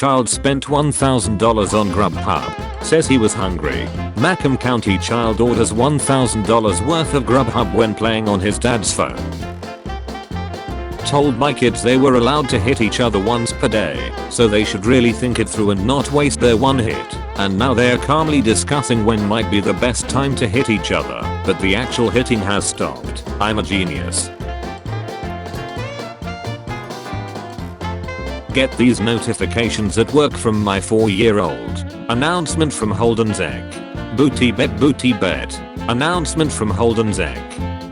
child spent $1,000 on Grubhub. Says he was hungry. Macomb County child orders $1,000 worth of Grubhub when playing on his dad's phone. Told my kids they were allowed to hit each other once per day, so they should really think it through and not waste their one hit. And now they're calmly discussing when might be the best time to hit each other, but the actual hitting has stopped. I'm a genius. Get these notifications at work from my 4-year-old. Announcement from Holden's Egg. Booty bet, booty bet. Announcement from Holden's Egg.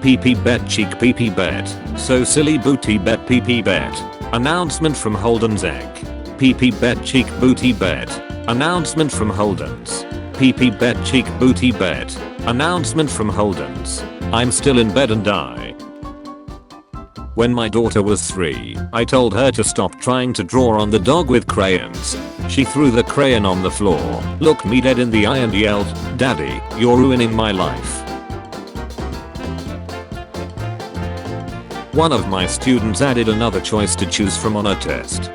PP bet, cheek PP bet. So silly, booty bet, PP bet. Announcement from Holden's Egg. PP bet, cheek booty bet. Announcement from Holden's. PP bet, cheek booty bet. Announcement from Holden's. I'm still in bed and die. When my daughter was 3, I told her to stop trying to draw on the dog with crayons. She threw the crayon on the floor, looked me dead in the eye and yelled, "Daddy, you're ruining my life." One of my students added another choice to choose from on a test.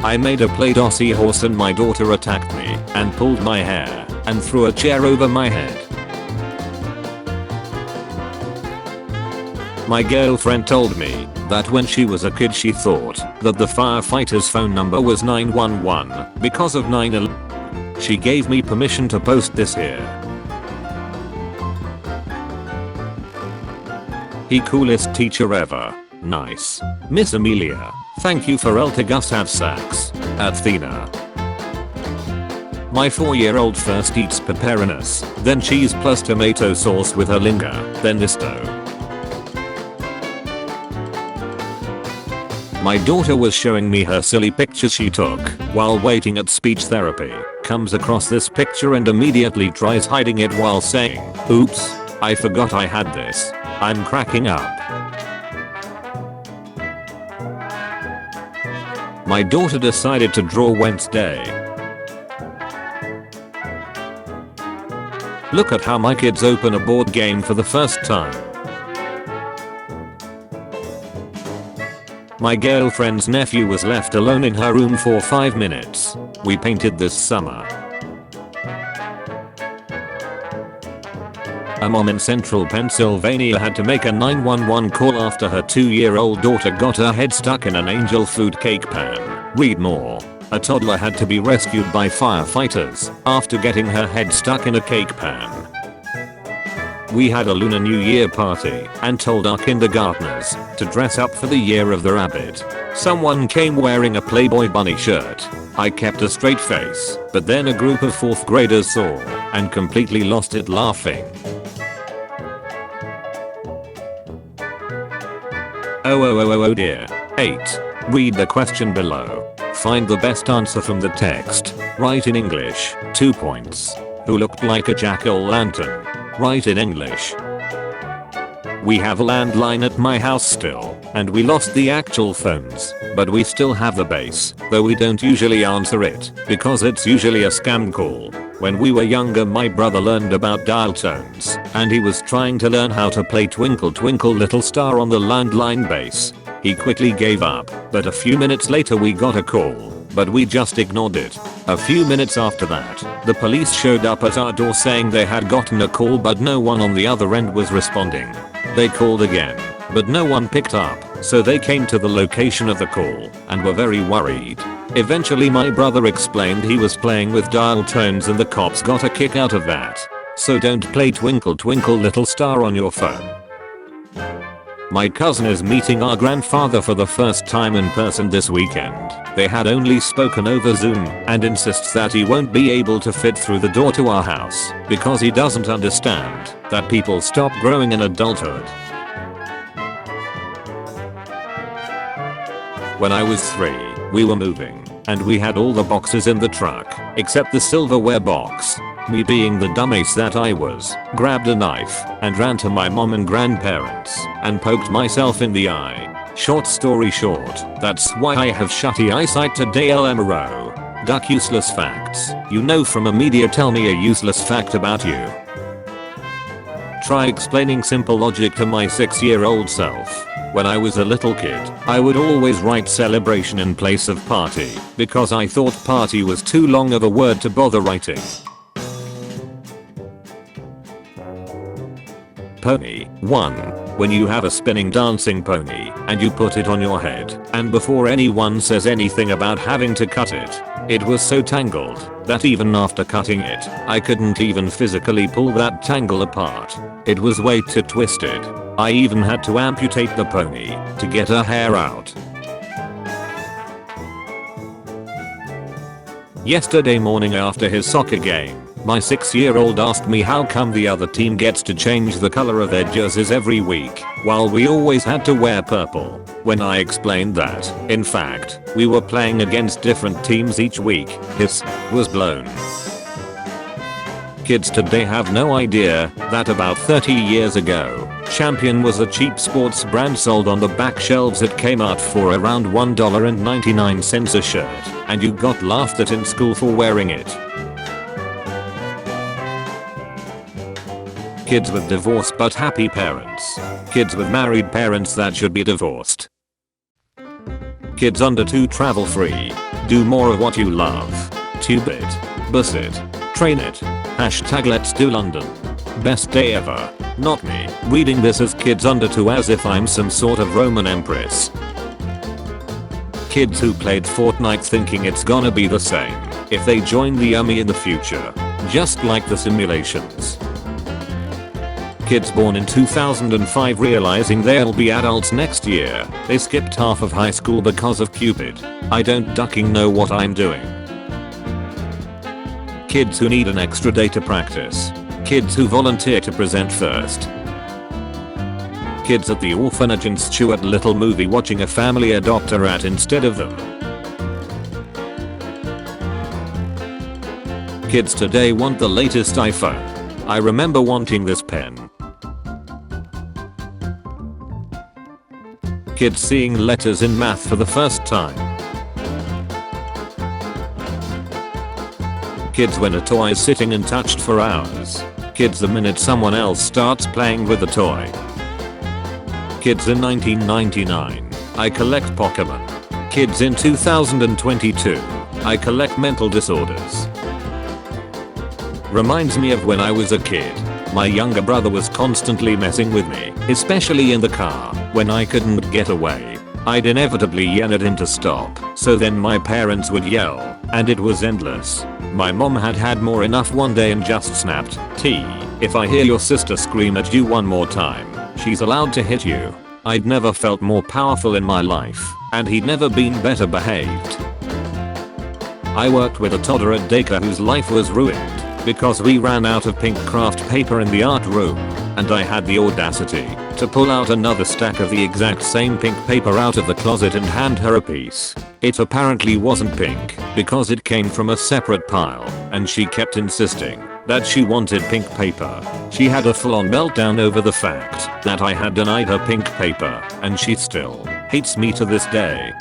I made a play Aussie horse and my daughter attacked me and pulled my hair and threw a chair over my head. My girlfriend told me that when she was a kid she thought that the firefighter's phone number was 911 because of 9/11. She gave me permission to post this here. He coolest teacher ever. Nice. Miss Amelia. Thank you for Eltigus have sacks. Athena. My 4-year-old first eats pepperonis, then cheese plus tomato sauce with her linger, then Nisto. My daughter was showing me her silly pictures she took while waiting at speech therapy, comes across this picture and immediately tries hiding it while saying, "Oops, I forgot I had this." I'm cracking up. My daughter decided to draw Wednesday. Look at how my kids open a board game for the first time. My girlfriend's nephew was left alone in her room for 5 minutes. We painted this summer. A mom in central Pennsylvania had to make a 911 call after her 2-year-old daughter got her head stuck in an angel food cake pan. Read more. A toddler had to be rescued by firefighters after getting her head stuck in a cake pan. We had a Lunar New Year party and told our kindergartners to dress up for the year of the rabbit. Someone came wearing a Playboy bunny shirt. I kept a straight face, but then a group of 4th graders saw and completely lost it laughing. Oh dear. 8. Read the question below. Find the best answer from the text. Write in English. 2 points. Who looked like a jack-o'-lantern? Write in English. We have a landline at my house still, and we lost the actual phones, but we still have the base, though we don't usually answer it, because it's usually a scam call. When we were younger my brother learned about dial tones, and he was trying to learn how to play Twinkle Twinkle Little Star on the landline base. He quickly gave up, but a few minutes later we got a call, but we just ignored it. A few minutes after that, the police showed up at our door saying they had gotten a call but no one on the other end was responding. They called again, but no one picked up, so they came to the location of the call and were very worried. Eventually my brother explained he was playing with dial tones and the cops got a kick out of that. So don't play Twinkle Twinkle Little Star on your phone. My cousin is meeting our grandfather for the first time in person this weekend. They had only spoken over Zoom and insists that he won't be able to fit through the door to our house because he doesn't understand that people stop growing in adulthood. When I was 3, we were moving and we had all the boxes in the truck except the silverware box. Me being the dumbass that I was, grabbed a knife and ran to my mom and grandparents and poked myself in the eye. Short story short, that's why I have shitty eyesight today LMRO. Duck useless facts. You know from a media, tell me a useless fact about you. try explaining simple logic to my 6-year-old self. When I was a little kid, I would always write celebration in place of party because I thought party was too long of a word to bother writing. Pony. 1. When you have a spinning dancing pony and you put it on your head, and before anyone says anything about having to cut it, it was so tangled that even after cutting it, I couldn't even physically pull that tangle apart. It was way too twisted. I even had to amputate the pony to get her hair out. Yesterday morning after his soccer game, my 6-year-old asked me how come the other team gets to change the color of their jerseys every week, while we always had to wear purple. When I explained that, in fact, we were playing against different teams each week, his was blown. Kids today have no idea that about 30 years ago, Champion was a cheap sports brand sold on the back shelves at Kmart for around $1.99 a shirt, and you got laughed at in school for wearing it. Kids with divorced but happy parents. Kids with married parents that should be divorced. Kids under 2 travel free. Do more of what you love. Tube it. Bus it. Train it. Hashtag let's do London. Best day ever. Not me reading this as kids under 2 as if I'm some sort of Roman empress. Kids who played Fortnite thinking it's gonna be the same if they join the army in the future. Just like the simulations. Kids born in 2005 realizing they'll be adults next year. They skipped half of high school because of Cupid. I don't ducking know what I'm doing. Kids who need an extra day to practice. Kids who volunteer to present first. Kids at the orphanage and Stuart Little movie watching a family adopt a rat instead of them. Kids today want the latest iPhone. I remember wanting this pen. Kids seeing letters in math for the first time. Kids when a toy is sitting untouched for hours. Kids the minute someone else starts playing with the toy. Kids in 1999. I collect Pokemon. Kids in 2022. I collect mental disorders. Reminds me of when I was a kid. My younger brother was constantly messing with me, especially in the car, when I couldn't get away. I'd inevitably yell at him to stop, so then my parents would yell, and it was endless. My mom had had more enough one day and just snapped, "T, if I hear your sister scream at you one more time, she's allowed to hit you." I'd never felt more powerful in my life, and he'd never been better behaved. I worked with a toddler at daycare whose life was ruined because we ran out of pink craft paper in the art room, and I had the audacity to pull out another stack of the exact same pink paper out of the closet and hand her a piece. It apparently wasn't pink because it came from a separate pile, and she kept insisting that she wanted pink paper. She had a full-on meltdown over the fact that I had denied her pink paper, and she still hates me to this day.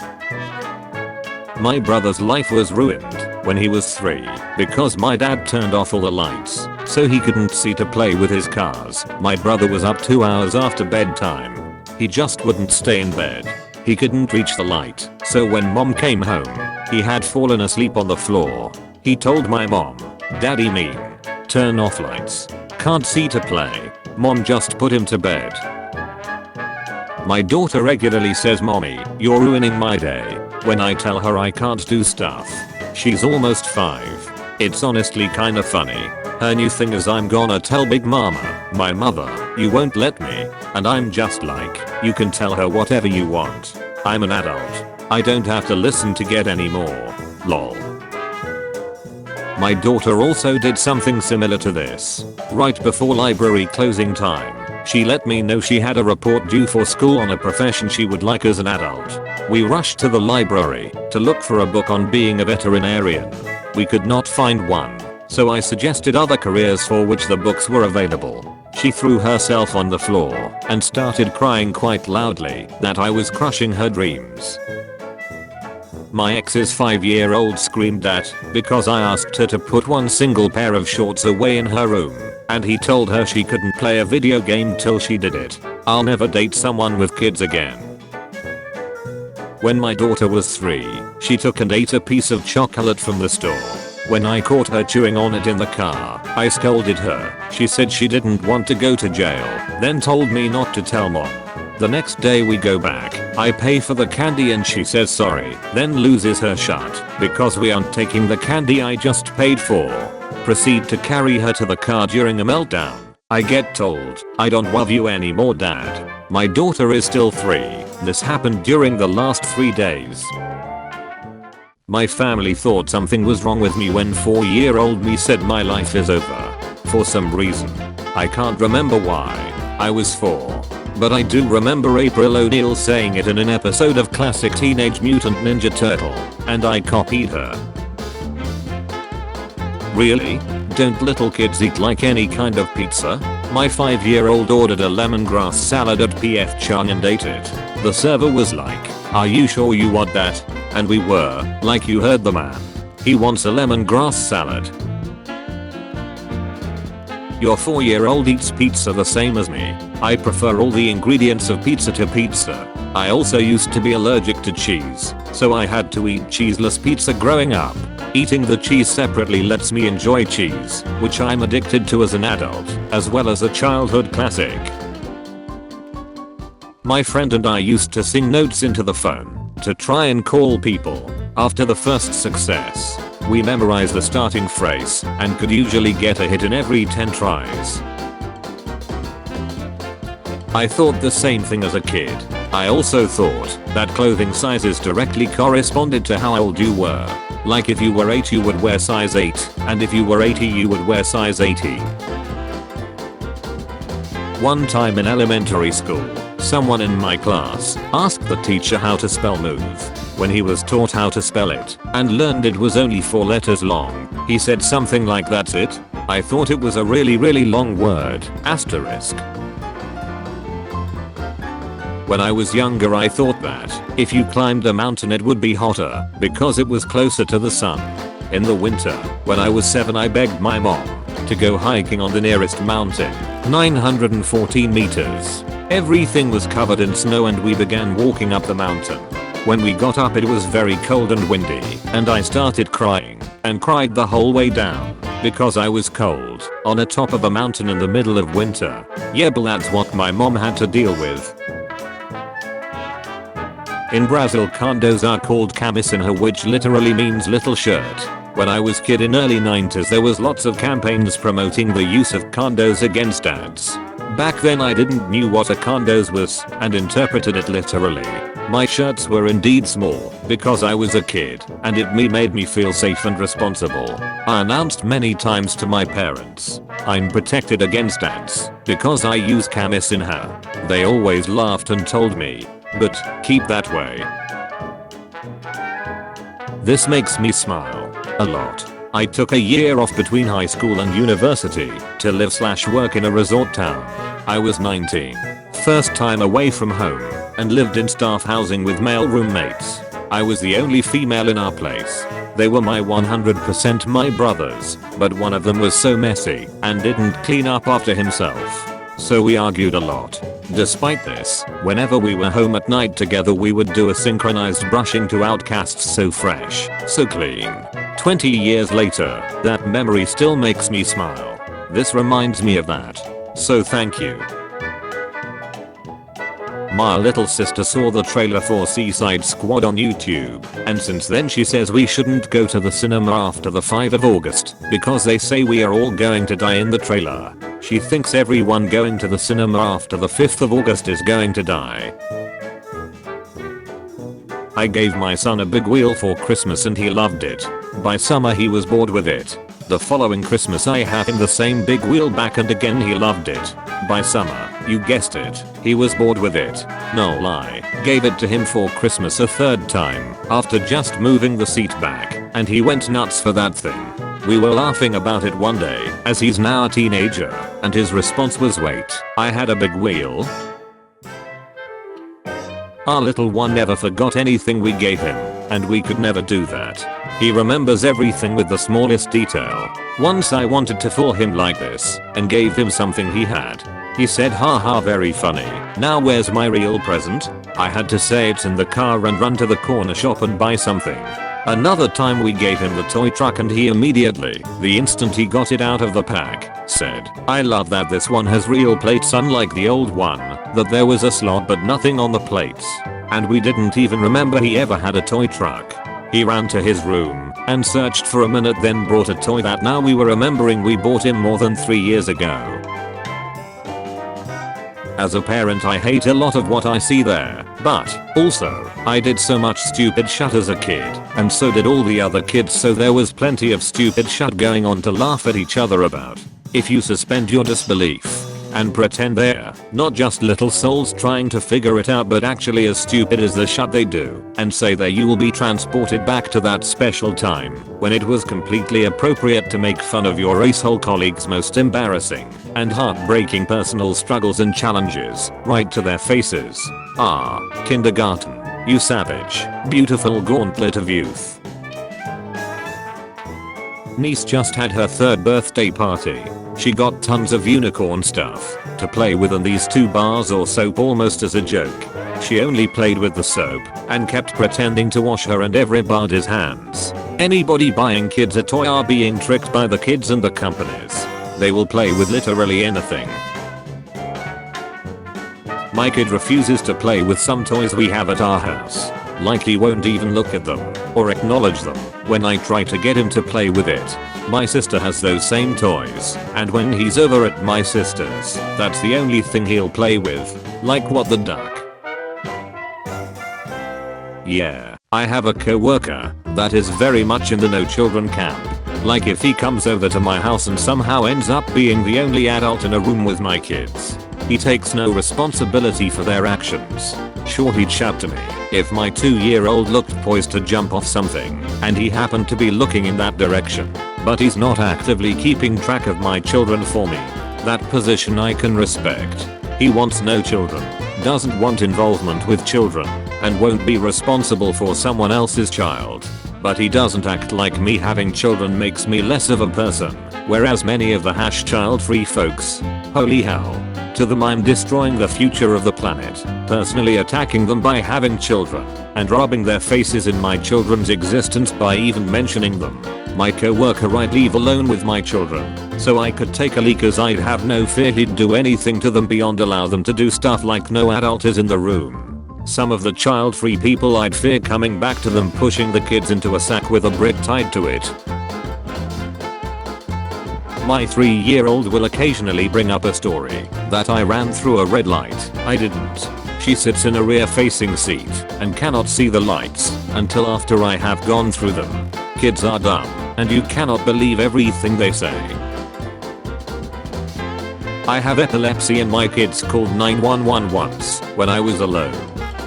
My brother's life was ruined when he was 3 because my dad turned off all the lights so he couldn't see to play with his cars. My brother was up 2 hours after bedtime. He just wouldn't stay in bed. He couldn't reach the light, so when mom came home, he had fallen asleep on the floor. He told my mom, "Daddy mean, turn off lights. Can't see to play." Mom just put him to bed. My daughter regularly says, "Mommy, you're ruining my day," when I tell her I can't do stuff. She's almost 5. It's honestly kinda funny. Her new thing is I'm gonna tell Big Mama, my mother, you won't let me, and I'm just like, you can tell her whatever you want. I'm an adult. I don't have to listen to get any more. Lol. My daughter also did something similar to this. Right before library closing time, she let me know she had a report due for school on a profession she would like as an adult. We rushed to the library to look for a book on being a veterinarian. We could not find one, so I suggested other careers for which the books were available. She threw herself on the floor and started crying quite loudly that I was crushing her dreams. My ex's 5-year-old screamed at because I asked her to put one single pair of shorts away in her room, and he told her she couldn't play a video game till she did it. I'll never date someone with kids again. When my daughter was 3, she took and ate a piece of chocolate from the store. When I caught her chewing on it in the car, I scolded her. She said she didn't want to go to jail, then told me not to tell mom. The next day we go back, I pay for the candy and she says sorry, then loses her shut because we aren't taking the candy I just paid for. Proceed to carry her to the car during a meltdown. I get told, I don't love you anymore dad. My daughter is still 3. This happened during the last 3 days. My family thought something was wrong with me when 4-year-old me said my life is over. For some reason. I can't remember why. I was 4. But I do remember April O'Neil saying it in an episode of classic Teenage Mutant Ninja Turtle, and I copied her. Really? Don't little kids eat like any kind of pizza? My 5-year-old ordered a lemongrass salad at PF Chang and ate it. The server was like, "Are you sure you want that?" And we were, like you heard the man. He wants a lemongrass salad. Your 4-year-old eats pizza the same as me. I prefer all the ingredients of pizza to pizza. I also used to be allergic to cheese, so I had to eat cheeseless pizza growing up. Eating the cheese separately lets me enjoy cheese, which I'm addicted to as an adult, as well as a childhood classic. My friend and I used to sing notes into the phone to try and call people. After the first success, we memorized the starting phrase and could usually get a hit in every 10 tries. I thought the same thing as a kid. I also thought that clothing sizes directly corresponded to how old you were. Like if you were 8 you would wear size 8, and if you were 80 you would wear size 80. One time in elementary school, someone in my class asked the teacher how to spell move. When he was taught how to spell it and learned it was only 4 letters long, he said something like "that's it." I thought it was a really long word, asterisk. When I was younger I thought that if you climbed a mountain it would be hotter because it was closer to the sun. In the winter, when I was 7 I begged my mom to go hiking on the nearest mountain, 914 meters. Everything was covered in snow and we began walking up the mountain. When we got up it was very cold and windy, and I started crying, and cried the whole way down, because I was cold, on the top of a mountain in the middle of winter. Yeah, but that's what my mom had to deal with. In Brazil condos are called cabecinha, which literally means little shirt. When I was kid in early 90s there was lots of campaigns promoting the use of condos against ads. Back then I didn't knew what a condos was and interpreted it literally. My shirts were indeed small because I was a kid and it made me feel safe and responsible. I announced many times to my parents, "I'm protected against ads because I use cabecinha." They always laughed and told me, "But keep that way." This makes me smile a lot. I took a year off between high school and university to live/work in a resort town. I was 19. First time away from home, and lived in staff housing with male roommates. I was the only female in our place. They were my 100% my brothers, but one of them was so messy and didn't clean up after himself. So we argued a lot. Despite this, whenever we were home at night together we would do a synchronized brushing to outcasts so fresh, so clean. 20 years later, that memory still makes me smile. This reminds me of that. So thank you. My little sister saw the trailer for Suicide Squad on YouTube, and since then she says we shouldn't go to the cinema after the 5th of August because they say we are all going to die in the trailer. She thinks everyone going to the cinema after the 5th of August is going to die. I gave my son a big wheel for Christmas and he loved it. By summer he was bored with it. The following Christmas I have him the same big wheel back and again he loved it. By summer, you guessed it, he was bored with it. No lie. Gave it to him for Christmas a 3rd time after just moving the seat back, and he went nuts for that thing. We were laughing about it one day as he's now a teenager, and his response was, "Wait, I had a big wheel?" Our little one never forgot anything we gave him. and we could never do that. He remembers everything with the smallest detail. Once I wanted to fool him like this and gave him something he had. He said, haha, very funny. Now where's my real present? I had to say it's in the car and run to the corner shop and buy something. Another time we gave him the toy truck and he immediately, the instant he got it out of the pack, said, I love that this one has real plates unlike the old one, that there was a slot but nothing on the plates. And we didn't even remember he ever had a toy truck. He ran to his room and searched for a minute, then brought a toy that now we were remembering we bought him more than 3 years ago. As a parent, I hate a lot of what I see there, but also, I did so much stupid shit as a kid, and so did all the other kids, so there was plenty of stupid shit going on to laugh at each other about. If you suspend your disbelief and pretend they're not just little souls trying to figure it out but actually as stupid as the shit they do, and say that you will be transported back to that special time when it was completely appropriate to make fun of your asshole colleagues' most embarrassing and heartbreaking personal struggles and challenges right to their faces. Ah, kindergarten, you savage, beautiful gauntlet of youth. Niece just had her 3rd birthday party. She got tons of unicorn stuff to play with and these 2 bars or soap almost as a joke. She only played with the soap and kept pretending to wash her and everybody's hands. Anybody buying kids a toy are being tricked by the kids and the companies. They will play with literally anything. My kid refuses to play with some toys we have at our house. Like he won't even look at them or acknowledge them when I try to get him to play with it. My sister has those same toys, and when he's over at my sister's, that's the only thing he'll play with. Like what the duck? Yeah, I have a coworker that is very much in the no children camp. Like if he comes over to my house and somehow ends up being the only adult in a room with my kids, he takes no responsibility for their actions. Sure, he'd shout to me if my 2-year-old looked poised to jump off something and he happened to be looking in that direction, but he's not actively keeping track of my children for me. That position I can respect. He wants no children, doesn't want involvement with children, and won't be responsible for someone else's child. But he doesn't act like me having children makes me less of a person, whereas many of the child-free folks, holy hell. To them I'm destroying the future of the planet, personally attacking them by having children, and robbing their faces in my children's existence by even mentioning them. My coworker I'd leave alone with my children, so I could take a leak as I'd have no fear he'd do anything to them beyond allow them to do stuff like no adult is in the room. Some of the child-free people I'd fear coming back to them pushing the kids into a sack with a brick tied to it. My 3-year-old will occasionally bring up a story that I ran through a red light. I didn't. She sits in a rear-facing seat and cannot see the lights until after I have gone through them. Kids are dumb, and you cannot believe everything they say. I have epilepsy and my kids called 911 once when I was alone.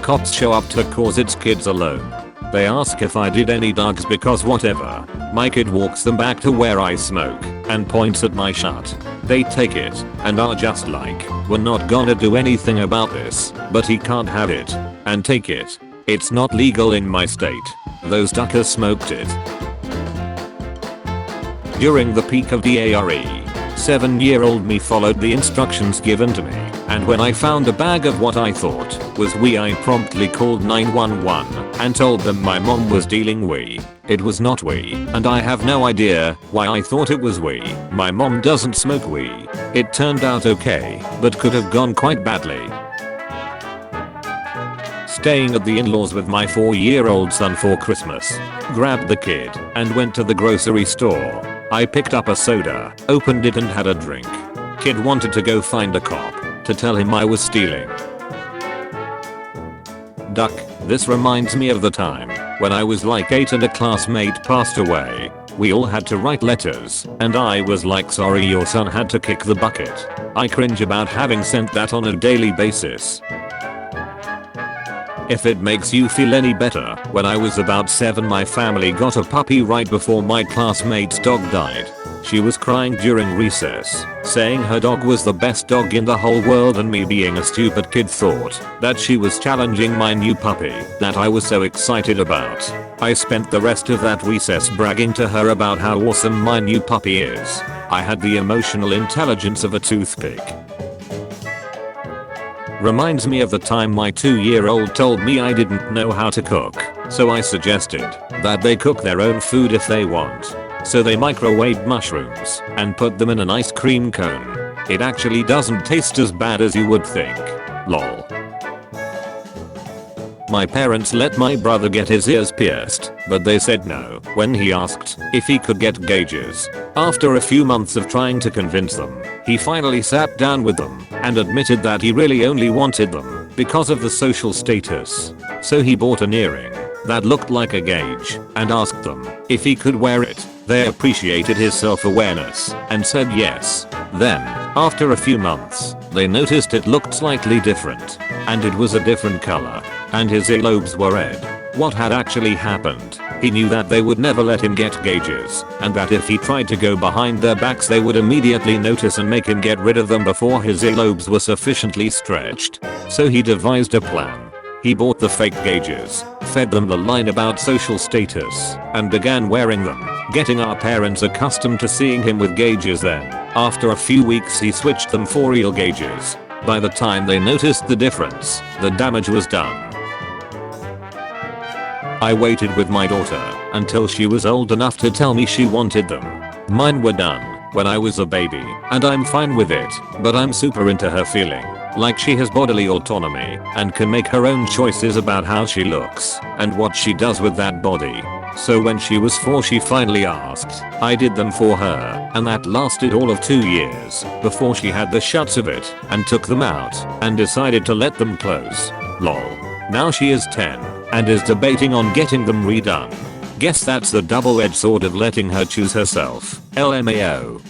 Cops show up to cause its kids alone. They ask if I did any drugs because whatever. My kid walks them back to where I smoke and points at my shut. They take it and are just like, we're not gonna do anything about this, but he can't have it and take it. It's not legal in my state. Those duckers smoked it. During the peak of DARE, 7-year-old me followed the instructions given to me, and when I found a bag of what I thought was weed I promptly called 911 and told them my mom was dealing weed. It was not weed, and I have no idea why I thought it was weed. My mom doesn't smoke weed. It turned out okay, but could have gone quite badly. Staying at the in-laws with my 4-year-old son for Christmas. Grabbed the kid and went to the grocery store. I picked up a soda, opened it and had a drink. Kid wanted to go find a cop to tell him I was stealing. Duck, this reminds me of the time when I was like 8 and a classmate passed away. We all had to write letters, and I was like, sorry your son had to kick the bucket. I cringe about having sent that on a daily basis. If it makes you feel any better, when I was about 7 my family got a puppy right before my classmate's dog died. She was crying during recess, saying her dog was the best dog in the whole world, and me being a stupid kid thought that she was challenging my new puppy that I was so excited about. I spent the rest of that recess bragging to her about how awesome my new puppy is. I had the emotional intelligence of a toothpick. Reminds me of the time my 2-year-old told me I didn't know how to cook, so I suggested that they cook their own food if they want. So they microwaved mushrooms and put them in an ice cream cone. It actually doesn't taste as bad as you would think. Lol. My parents let my brother get his ears pierced, but they said no when he asked if he could get gauges. After a few months of trying to convince them, he finally sat down with them and admitted that he really only wanted them because of the social status. So he bought an earring that looked like a gauge and asked them if he could wear it. They appreciated his self-awareness and said yes. Then, after a few months, they noticed it looked slightly different, and it was a different color, and his earlobes were red. What had actually happened? He knew that they would never let him get gauges, and that if he tried to go behind their backs they would immediately notice and make him get rid of them before his earlobes were sufficiently stretched. So he devised a plan. He bought the fake gauges, fed them the line about social status, and began wearing them, getting our parents accustomed to seeing him with gauges. Then, after a few weeks he switched them for real gauges. By the time they noticed the difference, the damage was done. I waited with my daughter until she was old enough to tell me she wanted them. Mine were done when I was a baby, and I'm fine with it, but I'm super into her feeling like she has bodily autonomy and can make her own choices about how she looks and what she does with that body. So when she was 4 she finally asked. I did them for her, and that lasted all of 2 years before she had the shuts of it and took them out and decided to let them close. Lol. Now she is 10 and is debating on getting them redone. Guess that's the double-edged sword of letting her choose herself. LMAO.